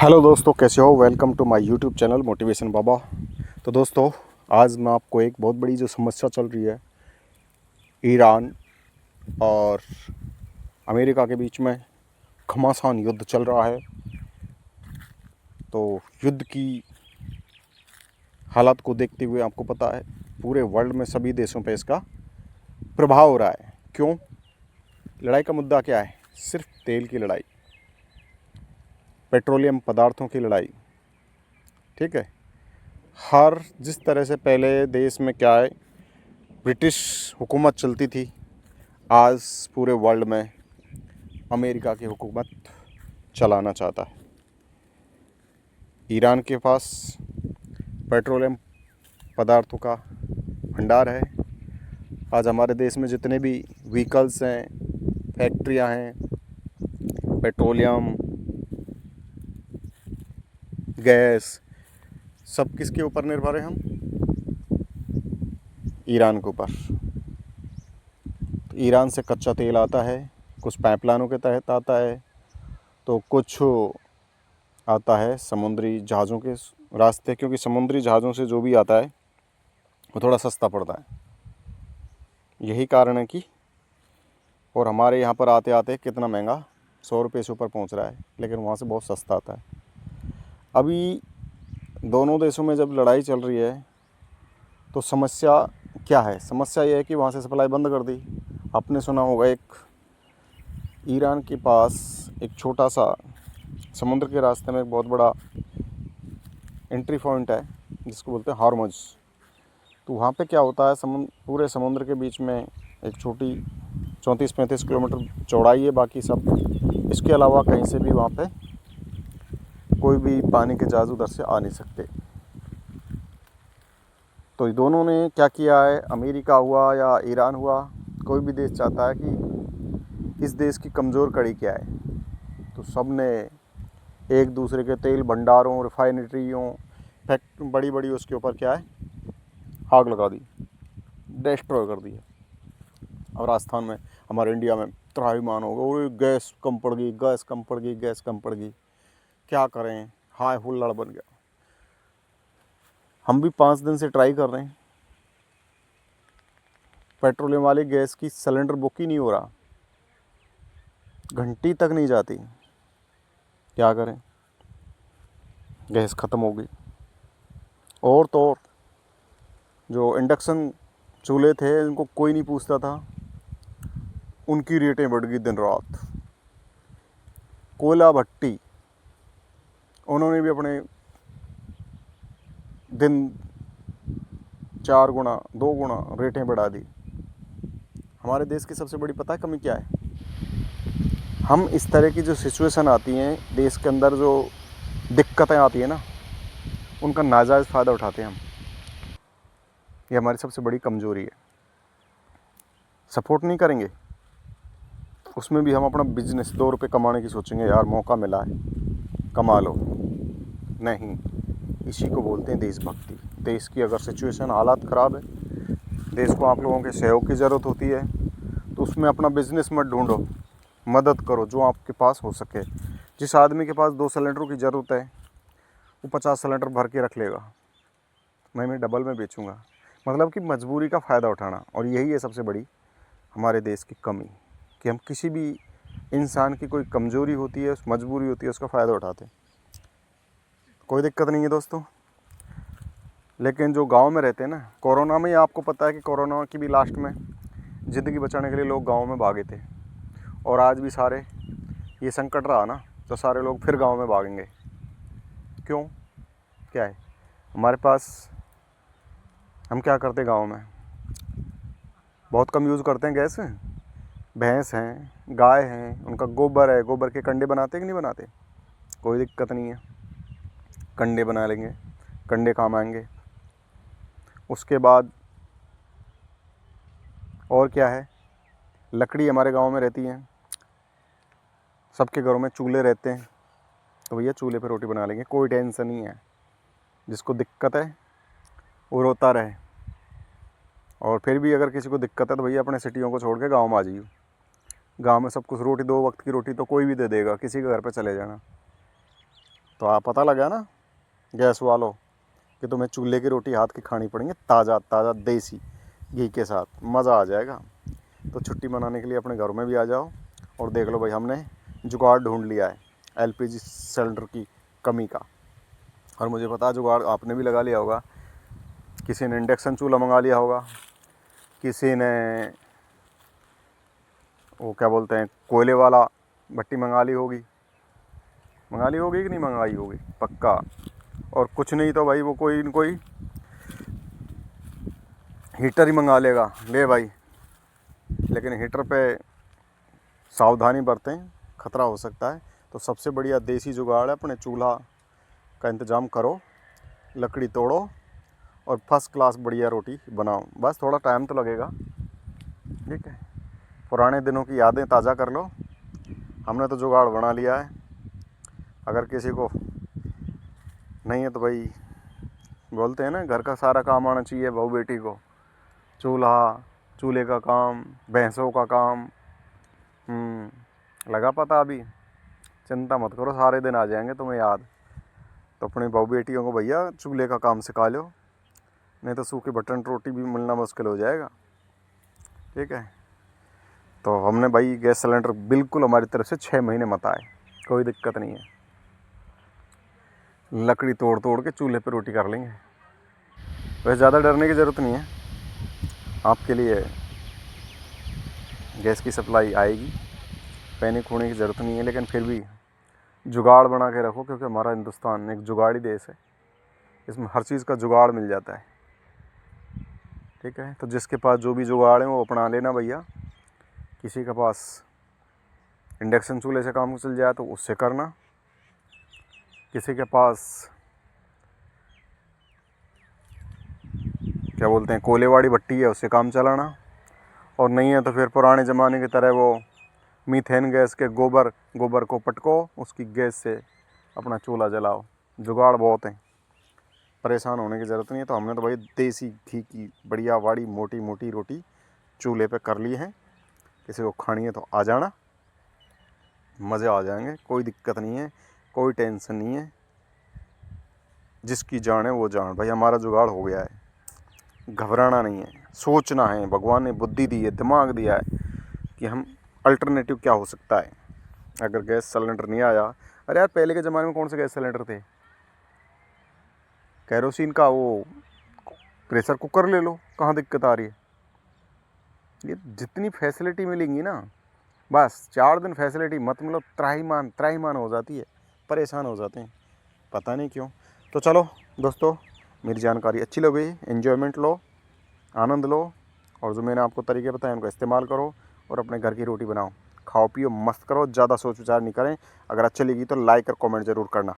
Hello दोस्तों, कैसे हो। Welcome to my YouTube channel motivation Baba. तो दोस्तों, आज मैं आपको एक बहुत बड़ी जो समस्या चल रही है ईरान और अमेरिका के बीच में घमासान युद्ध चल रहा है। तो युद्ध की हालात को देखते हुए आपको पता है पूरे वर्ल्ड में सभी देशों पे इसका प्रभाव हो रहा है। क्यों? लड़ाई का मुद्दा क्या है? सिर्फ तेल की लड़ाई, पेट्रोलियम पदार्थों की लड़ाई। ठीक है। हर जिस तरह से पहले देश में क्या है, ब्रिटिश हुकूमत चलती थी, आज पूरे वर्ल्ड में अमेरिका की हुकूमत चलाना चाहता है। ईरान के पास पेट्रोलियम पदार्थों का भंडार है। आज हमारे देश में जितने भी व्हीकल्स हैं, फैक्ट्रियां हैं, पेट्रोलियम, गैस, सब किसके ऊपर निर्भर है? हम ईरान के ऊपर। तो ईरान से कच्चा तेल आता है, कुछ पाइपलाइनों के तहत आता है, तो कुछ आता है समुद्री जहाज़ों के रास्ते, क्योंकि समुद्री जहाज़ों से जो भी आता है वो थोड़ा सस्ता पड़ता है। यही कारण है कि और हमारे यहाँ पर आते आते कितना महंगा, 100 रुपये से ऊपर पहुँच रहा है, लेकिन वहाँ से बहुत सस्ता आता है। अभी दोनों देशों में जब लड़ाई चल रही है तो समस्या क्या है? समस्या ये है कि वहाँ से सप्लाई बंद कर दी। आपने सुना होगा, एक ईरान के पास एक छोटा सा समुद्र के रास्ते में एक बहुत बड़ा एंट्री पॉइंट है जिसको बोलते हैं हॉर्मुज़। तो वहाँ पे क्या होता है, पूरे समुद्र के बीच में एक छोटी 34-35 किलोमीटर चौड़ाई है, बाकी सब इसके अलावा कहीं से भी वहाँ पे कोई भी पानी के जहाज़ उधर से आ नहीं सकते। तो दोनों ने क्या किया है, अमेरिका हुआ या ईरान हुआ, कोई भी देश चाहता है कि इस देश की कमज़ोर कड़ी क्या है, तो सब ने एक दूसरे के तेल भंडारों, रिफाइनरियों, बड़ी बड़ी उसके ऊपर क्या है, आग लगा दी, डिस्ट्रॉय कर दी। और राजस्थान में, हमारे इंडिया में त्राहिमाम होगा, और गैस कम पड़ गई, गैस कम पड़ गई, गैस कम पड़ गई, क्या करें, हाय हुल्लड़ बन गया। हम भी 5 दिन से ट्राई कर रहे हैं, पेट्रोलियम वाली गैस की सिलेंडर बुक ही नहीं हो रहा, घंटी तक नहीं जाती। क्या करें, गैस ख़त्म हो गई। और तो और जो इंडक्शन चूल्हे थे उनको कोई नहीं पूछता था, उनकी रेटें बढ़ गई दिन रात। कोयला भट्टी, उन्होंने भी अपने दिन 4 गुना 2 गुना रेटें बढ़ा दी। हमारे देश की सबसे बड़ी पता है कमी क्या है? हम इस तरह की जो सिचुएशन आती हैं देश के अंदर, जो दिक्कतें आती हैं ना, उनका नाजायज़ फ़ायदा उठाते हैं हम। ये हमारी सबसे बड़ी कमज़ोरी है। सपोर्ट नहीं करेंगे, उसमें भी हम अपना बिजनेस 2 रुपये कमाने की सोचेंगे, यार मौका मिला है कमा लो। नहीं, इसी को बोलते हैं देशभक्ति। देश की अगर सिचुएशन, हालात ख़राब है, देश को आप लोगों के सहयोग की ज़रूरत होती है, तो उसमें अपना बिजनेस मत ढूंढो, मदद करो जो आपके पास हो सके। जिस आदमी के पास 2 सिलेंडरों की ज़रूरत है, वो 50 सिलेंडर भर के रख लेगा, मैं डबल में बेचूंगा। मतलब कि मजबूरी का फ़ायदा उठाना। और यही है सबसे बड़ी हमारे देश की कमी, कि हम किसी भी इंसान की कोई कमज़ोरी होती है, मजबूरी होती है, उसका फ़ायदा उठाते हैं। कोई दिक्कत नहीं है दोस्तों। लेकिन जो गांव में रहते हैं ना, कोरोना में आपको पता है कि कोरोना की भी लास्ट में ज़िंदगी बचाने के लिए लोग गांव में भागे थे, और आज भी सारे ये संकट रहा ना, तो सारे लोग फिर गांव में भागेंगे। क्यों? क्या है हमारे पास? हम क्या करते गांव में, बहुत कम यूज़ करते हैं गैस। भैंस हैं, गाय हैं, उनका गोबर है, गोबर के कंडे बनाते कि नहीं बनाते? कोई दिक्कत नहीं है, कंडे बना लेंगे, कंडे काम आएंगे। उसके बाद और क्या है, लकड़ी हमारे गांव में रहती है, सबके घरों में चूल्हे रहते हैं, तो भैया चूल्हे पे रोटी बना लेंगे, कोई टेंशन नहीं है। जिसको दिक्कत है वो रोता रहे, और फिर भी अगर किसी को दिक्कत है तो भैया अपने सिटियों को छोड़ के गाँव में आ जाइए। गाँव में सब कुछ, रोटी 2 वक्त की रोटी तो कोई भी दे देगा, किसी के घर पर चले जाना। तो आप पता लगा ना गैस वालों कि तुम्हें चूल्हे की रोटी हाथ की खानी पड़ेंगे, ताज़ा ताज़ा देसी घी के साथ, मज़ा आ जाएगा। तो छुट्टी मनाने के लिए अपने घर में भी आ जाओ। और देख लो भाई, हमने जुगाड़ ढूंढ लिया है एलपीजी सिलेंडर की कमी का। और मुझे पता है जुगाड़ आपने भी लगा लिया होगा। किसी ने इंडक्शन चूल्हा मंगा लिया होगा, किसी ने वो क्या बोलते हैं कोयले वाला भट्टी मंगा ली होगी कि नहीं मंगाई होगी पक्का। और कुछ नहीं तो भाई वो कोई न कोई हीटर ही मंगा लेगा। ले भाई, लेकिन हीटर पे सावधानी बरतें, ख़तरा हो सकता है। तो सबसे बढ़िया देसी जुगाड़ है, अपने चूल्हा का इंतज़ाम करो, लकड़ी तोड़ो और फर्स्ट क्लास बढ़िया रोटी बनाओ। बस थोड़ा टाइम तो लगेगा, ठीक है। पुराने दिनों की यादें ताज़ा कर लो। हमने तो जुगाड़ बना लिया है। अगर किसी को नहीं है तो भाई बोलते हैं ना, घर का सारा काम आना चाहिए बहू बेटी को। चूल्हे का काम, भैंसों का काम, लगा पता अभी। चिंता मत करो, सारे दिन आ जाएंगे तुम्हें याद। तो अपनी बहू बेटियों को भैया चूल्हे का काम सिखा लो, नहीं तो सूखी बटन रोटी भी मिलना मुश्किल हो जाएगा, ठीक है। तो हमने भाई गैस सिलेंडर बिल्कुल हमारी तरफ से 6 महीने मत आए, कोई दिक्कत नहीं है। लकड़ी तोड़ तोड़ के चूल्हे पे रोटी कर लेंगे। वैसे ज़्यादा डरने की ज़रूरत नहीं है, आपके लिए गैस की सप्लाई आएगी, पैनिक होने की ज़रूरत नहीं है। लेकिन फिर भी जुगाड़ बना के रखो, क्योंकि हमारा हिंदुस्तान एक जुगाड़ी देश है। इसमें हर चीज़ का जुगाड़ मिल जाता है, ठीक है। तो जिसके पास जो भी जुगाड़ है वो अपना लेना भैया। किसी के पास इंडक्शन चूल्हे से काम चल जाए तो उससे करना, किसी के पास क्या बोलते हैं कोयले वाली भट्टी है उससे काम चलाना, और नहीं है तो फिर पुराने ज़माने की तरह वो मीथेन गैस के गोबर को पटको, उसकी गैस से अपना चूल्हा जलाओ। जुगाड़ बहुत है, परेशान होने की ज़रूरत नहीं है। तो हमने तो भाई देसी घी की बढ़िया वाड़ी मोटी मोटी रोटी चूल्हे पे कर ली है। किसी को खानी है तो आ जाना, मज़े आ जाएंगे, कोई दिक्कत नहीं है, कोई टेंशन नहीं है। जिसकी जान है वो जान, भाई हमारा जुगाड़ हो गया है, घबराना नहीं है, सोचना है। भगवान ने बुद्धि दी है, दिमाग दिया है कि हम अल्टरनेटिव क्या हो सकता है अगर गैस सिलेंडर नहीं आया। अरे यार, पहले के ज़माने में कौन से गैस सिलेंडर थे? कैरोसिन का वो प्रेशर कुकर ले लो, कहाँ दिक्कत आ रही है। ये जितनी फैसिलिटी मिलेंगी ना, बस 4 दिन फैसिलिटी मत मिलो, त्राहीमान हो जाती है, परेशान हो जाते हैं, पता नहीं क्यों। तो चलो दोस्तों, मेरी जानकारी अच्छी लगी, एन्जॉयमेंट लो, आनंद लो, और जो मैंने आपको तरीके बताए उनका इस्तेमाल करो और अपने घर की रोटी बनाओ, खाओ पियो मस्त करो, ज़्यादा सोच विचार नहीं करें। अगर अच्छी लगी तो लाइक और कमेंट ज़रूर करना।